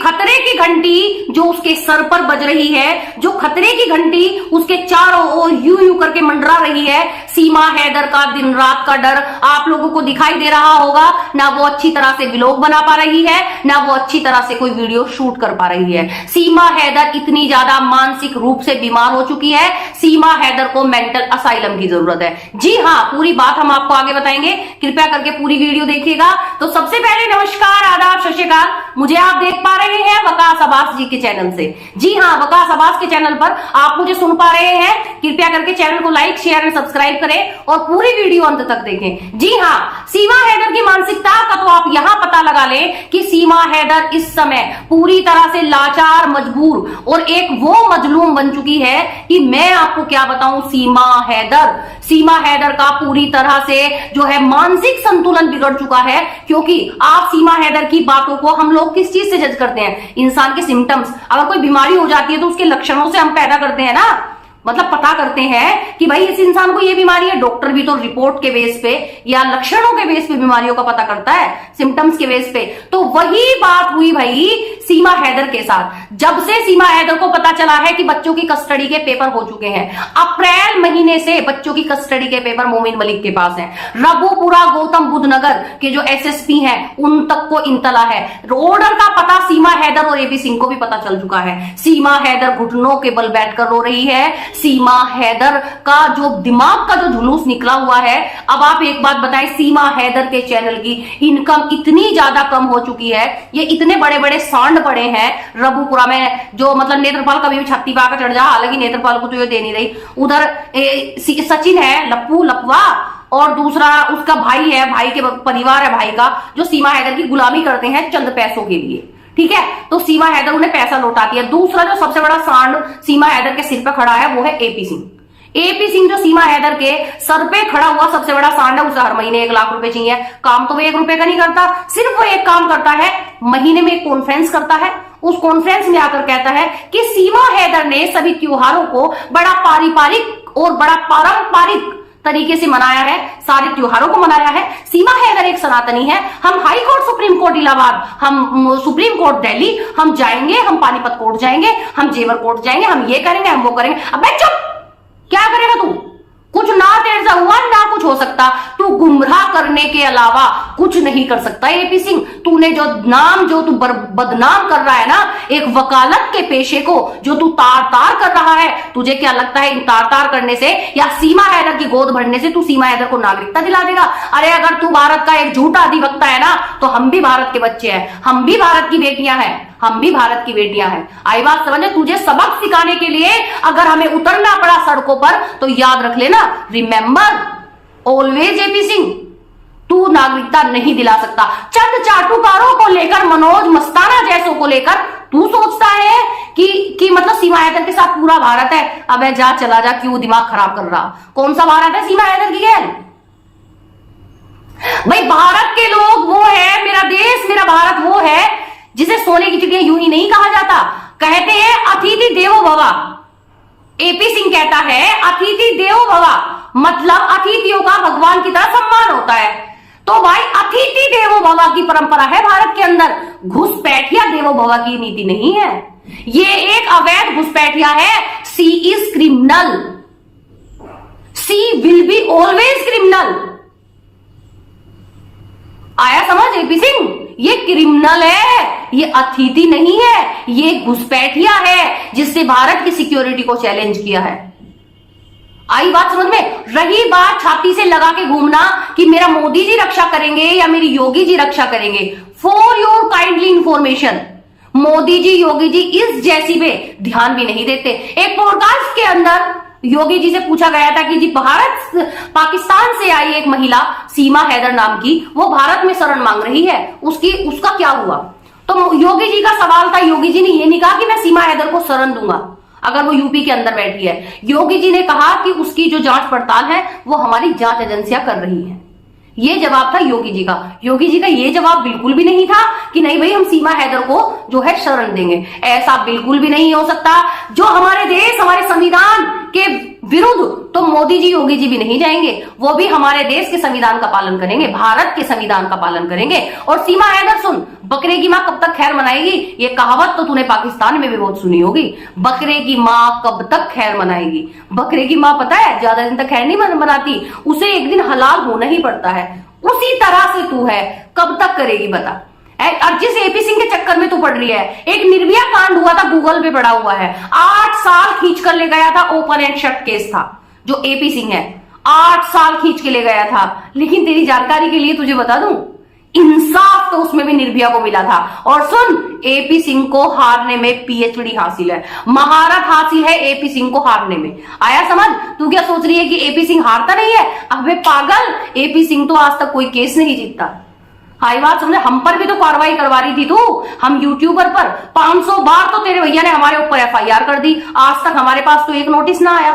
खतरे की घंटी जो उसके सर पर बज रही है, जो खतरे की घंटी उसके चारों ओर यूं यूं करके मंडरा रही है, सीमा हैदर का दिन रात का डर आप लोगों को दिखाई दे रहा होगा। ना वो अच्छी तरह से व्लॉग बना पा रही है, ना वो अच्छी तरह से कोई वीडियो शूट कर पा रही है। सीमा हैदर इतनी ज्यादा मानसिक रूप से बीमार हो चुकी है, सीमा हैदर को मेंटल असाइलम की जरूरत है। जी हाँ, पूरी बात हम आपको आगे बताएंगे, कृपया करके पूरी वीडियो देखिएगा। तो सबसे पहले नमस्कार, आदाब, सत श्री अकाल। मुझे आप देख पा रहे हैं वकास अब्बास जी के चैनल से। जी हाँ, वकास अब्बास के चैनल पर आप मुझे सुन पा रहे हैं। कृपया करके चैनल को लाइक, शेयर और सब्सक्राइब करें और पूरी वीडियो अंत तक देखें। जी हाँ, सीमा हैदर की मानसिकता का तो आप यहां पता लगा लें कि सीमा हैदर इस समय पूरी तरह से लाचार, मजबूर और एक वो मजलूम बन चुकी है कि मैं आपको क्या बताऊं। सीमा हैदर का पूरी तरह से जो है मानसिक संतुलन बिगड़ चुका है, क्योंकि आप सीमा हैदर की बातों को हम लोग किस चीज से जज करते हैं? इंसान के सिम्टम्स। अगर कोई बीमारी हो जाती है तो उसके लक्षणों से हम पैदा करते हैं ना, मतलब पता करते हैं कि भाई इस इंसान को ये बीमारी है। डॉक्टर भी तो रिपोर्ट के बेस पे या लक्षणों के बेस पे बीमारियों का पता करता है, सिम्टम्स के बेस पे। तो वही बात हुई भाई सीमा हैदर के साथ। जब से सीमा हैदर को पता चला है कि बच्चों की कस्टडी के पेपर हो चुके हैं, अप्रैल महीने से बच्चों की कस्टडी के पेपर मोमिन मलिक के पास हैं। रघुपुरा गौतम बुद्ध नगर के जो एसएसपी हैं उन तक को इंतला है। ऑर्डर का पता सीमा हैदर और एपी सिंह को भी पता चल चुका है। सीमा हैदर घुटनों के बल बैठकर रो रही है। सीमा हैदर का जो दिमाग का जो जुलूस निकला हुआ है। अब आप एक बात बताएं, सीमा हैदर के चैनल की इनकम इतनी ज्यादा कम हो चुकी है, ये इतने बड़े बड़े सांड पड़े हैं रघुपुरा में, जो मतलब नेत्रपाल कभी भी छत्ती पाकर चढ़ जा, हालांकि नेत्रपाल को तो ये दे नहीं रही। उधर सचिन है, लप्पू लपवा, और दूसरा उसका भाई है, भाई के परिवार है भाई का, जो सीमा हैदर की गुलामी करते हैं चंद पैसों के लिए। ठीक है, तो सीमा हैदर उन्हें पैसा लौटाती है। दूसरा जो सबसे बड़ा सांड सीमा हैदर के सिर पे खड़ा है वो है एपी सिंह। एपी सिंह जो सीमा हैदर के सर पे खड़ा हुआ सबसे बड़ा सांड है, उसे हर महीने 1 लाख रुपए चाहिए। काम तो वो 1 रुपए का नहीं करता, सिर्फ वो एक काम करता है, महीने में एक कॉन्फ्रेंस करता है। उस कॉन्फ्रेंस में आकर कहता है कि सीमा हैदर ने सभी त्योहारों को बड़ा पारिवारिक और बड़ा पारंपरिक तरीके से मनाया है, सारे त्योहारों को मनाया है। सीमा हैदर एक सनातनी है। हम high court, supreme court Allahabad, हम सुप्रीम कोर्ट दिल्ली, हम जाएंगे, हम पानीपत कोर्ट जाएंगे, हम जेवर कोर्ट जाएंगे, हम ये करेंगे, हम वो करेंगे। अबे चुप, क्या करेगा तू? कुछ ना तेरे से हुआ ना कुछ हो सकता। तू गुमराह करने के अलावा कुछ नहीं कर सकता एपी सिंह। तूने जो नाम जो तू बदनाम कर रहा है ना, एक वकालत के पेशे को जो तू तार तार कर रहा है, तुझे क्या लगता है इन तार तार करने से या सीमा हैदर की गोद भरने से तू सीमा हैदर को नागरिकता दिला देगा? अरे अगर तू भारत का एक झूठा अधिवक्ता है ना, तो हम भी भारत के बच्चे हैं, हम भी भारत की बेटियां हैं, हम भी भारत की बेटियां हैं। आई बात समझे? तुझे सबक सिखाने के लिए अगर हमें उतरना पड़ा सड़कों पर तो याद रख लेना, रिमेंबर ऑलवेज एपी सिंह, तू नागरिकता नहीं दिला सकता। चंद चाटुकारों को लेकर, मनोज मस्ताना जैसों को लेकर तू सोचता है कि मतलब सीमा हैदर के साथ पूरा भारत है। अबे जा, चला जा, क्यों दिमाग खराब कर रहा? कौन सा भारत है सीमा हैदर की गैल? भाई भारत के लोग वो है, मेरा देश मेरा भारत वो है जिसे सोने की चिड़िया यूं ही नहीं कहा जाता। कहते हैं अतिथि देवो भव। एपी सिंह कहता है अतिथि देवो भव, मतलब अतिथियों का भगवान की तरह सम्मान होता है। तो भाई अतिथि देवो भव की परंपरा है भारत के अंदर, घुसपैठिया देवो भव की नीति नहीं है। ये एक अवैध घुसपैठिया है। She is criminal, she will be always criminal. आया समझ एपी सिंह? ये क्रिमिनल है, ये अतिथि नहीं है, ये घुसपैठिया है जिससे भारत की सिक्योरिटी को चैलेंज किया है। आई बात समझ में? रही बात छाती से लगा के घूमना कि मेरा मोदी जी रक्षा करेंगे या मेरी योगी जी रक्षा करेंगे, for your kindly information, Modi ji Yogi ji इस जैसी पे ध्यान भी नहीं देते। एक पॉडकास्ट के अंदर योगी जी से पूछा गया था कि जी भारत पाकिस्तान से आई एक महिला सीमा हैदर नाम की, वो भारत में शरण मांग रही है, उसका क्या हुआ? तो योगी जी का सवाल था, योगी जी ने ये नहीं कहा कि मैं सीमा हैदर को शरण दूंगा अगर वो यूपी के अंदर बैठी है। योगी जी ने कहा कि उसकी जो जांच पड़ताल है वो हमारी जांच एजेंसियां कर रही है। ये जवाब था योगी जी का। योगी जी का ये जवाब बिल्कुल भी नहीं था कि नहीं भाई हम सीमा हैदर को जो है शरण देंगे। ऐसा बिल्कुल भी नहीं हो सकता। जो हमारे देश, हमारे संविधान के विरुद्ध तो मोदी जी योगी जी भी नहीं जाएंगे, वो भी हमारे देश के संविधान का पालन करेंगे, भारत के संविधान का पालन करेंगे। और सीमा हैदर सुन, बकरे की माँ कब तक खैर मनाएगी, ये कहावत तो तूने पाकिस्तान में भी बहुत सुनी होगी। बकरे की माँ कब तक खैर मनाएगी, बकरे की माँ पता है ज्यादा दिन तक खैर नहीं मनाती, उसे एक दिन हलाल होना ही पड़ता है। उसी तरह से तू है, कब तक करेगी बता। और जिस एपी सिंह के चक्कर में तू पड़ रही है, एक निर्भया कांड हुआ था, गूगल पे पड़ा हुआ है, 8 साल खींच कर ले गया था, ओपन एंड शट केस था जो एपी सिंह है, 8 साल खींच के ले गया था। लेकिन तेरी जानकारी के लिए तुझे बता दूं, इंसाफ तो उसमें भी निर्भया को मिला था। और सुन, एपी सिंह को हारने में पीएचडी हासिल है, महारत हासिल है एपी सिंह को हारने में। आया समझ? तू क्या सोच रही है कि एपी सिंह हारता नहीं है? अबे पागल, एपी सिंह तो आज तक कोई केस नहीं जीतता। हाई बात समझे, हम पर भी तो कार्रवाई करवा रही थी तू, हम यूट्यूबर पर 500 बार तो तेरे भैया ने हमारे ऊपर एफआईआर कर दी, आज तक हमारे पास तो एक नोटिस ना आया।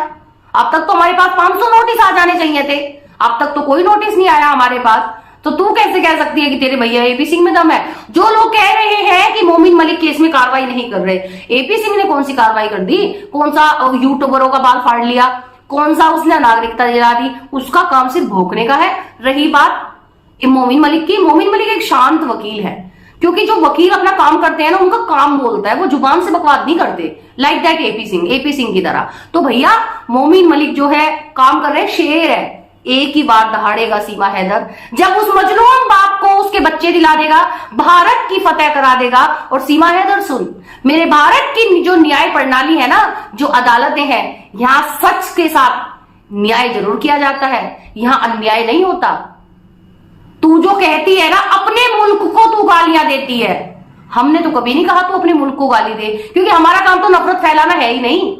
अब तक तो हमारे पास 500 नोटिस आ जाने चाहिए थे, अब तक तो कोई नोटिस नहीं आया हमारे पास। तो तू कैसे कह सकती है कि तेरे भैया एपी सिंह में दम है? जो लोग कह रहे हैं कि मोमिन मलिक केस में कार्रवाई नहीं कर रहे, एपी सिंह ने कौन सी कार्रवाई कर दी? कौन सा यूट्यूबरों का बाल फाड़ लिया, कौन सा उसने नागरिकता दिला दी? उसका काम सिर्फ भोंकने का है। रही बात मोमिन मलिक की, मोमिन मलिक एक शांत वकील है, क्योंकि जो वकील अपना काम करते हैं ना, उनका काम बोलता है, वो जुबान से बकवास नहीं करते, लाइक दैट एपी सिंह की तरह। तो भैया मोमिन मलिक जो है काम कर रहे, शेर है, एक ही बार दहाड़ेगा सीमा हैदर, जब उस मजलूम बाप को उसके बच्चे दिला देगा, भारत की फतेह करा देगा। और सीमा हैदर सुन, मेरे भारत की जो न्याय प्रणाली है ना, जो अदालतें हैं, यहां सच के साथ न्याय जरूर किया जाता है, यहां अन्याय नहीं होता। तू जो कहती है ना, अपने मुल्क को तू गालियां देती है, हमने तो कभी नहीं कहा तू अपने मुल्क को गाली दे, क्योंकि हमारा काम तो नफरत फैलाना है ही नहीं।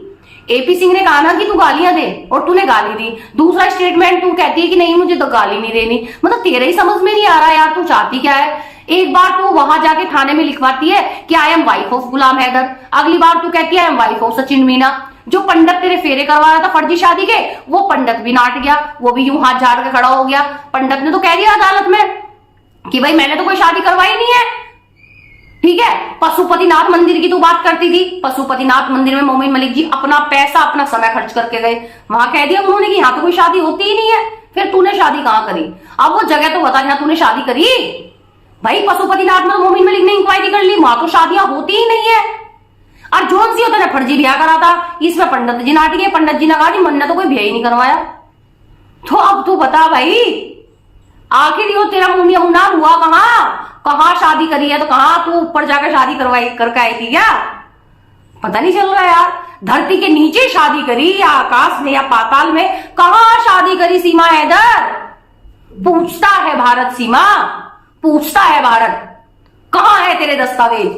एपी सिंह ने कहा ना कि तू गालियां दे, और तूने गाली दी। दूसरा स्टेटमेंट तू कहती है कि नहीं मुझे तो गाली नहीं देनी, मतलब तेरे ही समझ में नहीं आ रहा यार, तू चाहती क्या है। एक बार तू वहां जाके थाने में लिखवाती है कि आई एम वाइफ ऑफ गुलाम हैदर, अगली बार तू कहती है I am wife of Sachin Meena. जो पंडित तेरे फेरे करवा रहा था फर्जी शादी के, वो पंडित भी नाट गया, वो भी यूं हाथ झाड़ के खड़ा हो गया। पंडित ने तो कह दिया अदालत में कि भाई मैंने तो कोई शादी करवाई नहीं है। ठीक है, पशुपतिनाथ मंदिर की तू बात करती थी, पशुपतिनाथ मंदिर में मोमिन मलिक जी अपना पैसा अपना समय खर्च करके गए, वहां कह दिया उन्होंने कि यहाँ तो कोई शादी होती ही नहीं है। फिर तूने शादी कहां करी? अब वो जगह तो बता जहां तूने शादी करी। भाई पशुपतिनाथ में मोमिन मलिक ने इंक्वायरी कर ली, वहां तो शादियां होती ही नहीं है। और जोन सी होता ने फर्जी ब्याह करा था, इसमें पंडित जी नाट गए, पंडित जी ने कहा जी मन तो कोई ब्याह ही नहीं करवाया। तो अब तू बता भाई, आखिर यो तेरा मुन्ना हुआ कहाँ शादी करी है? तो कहाँ तू ऊपर जाकर शादी करवाई करके आई थी क्या? पता नहीं चल रहा यार, धरती के नीचे शादी करी या आकाश में या पाताल में, कहाँ शादी करी सीमा हैदर? पूछता है भारत, सीमा पूछता है भारत, कहाँ है तेरे दस्तावेज?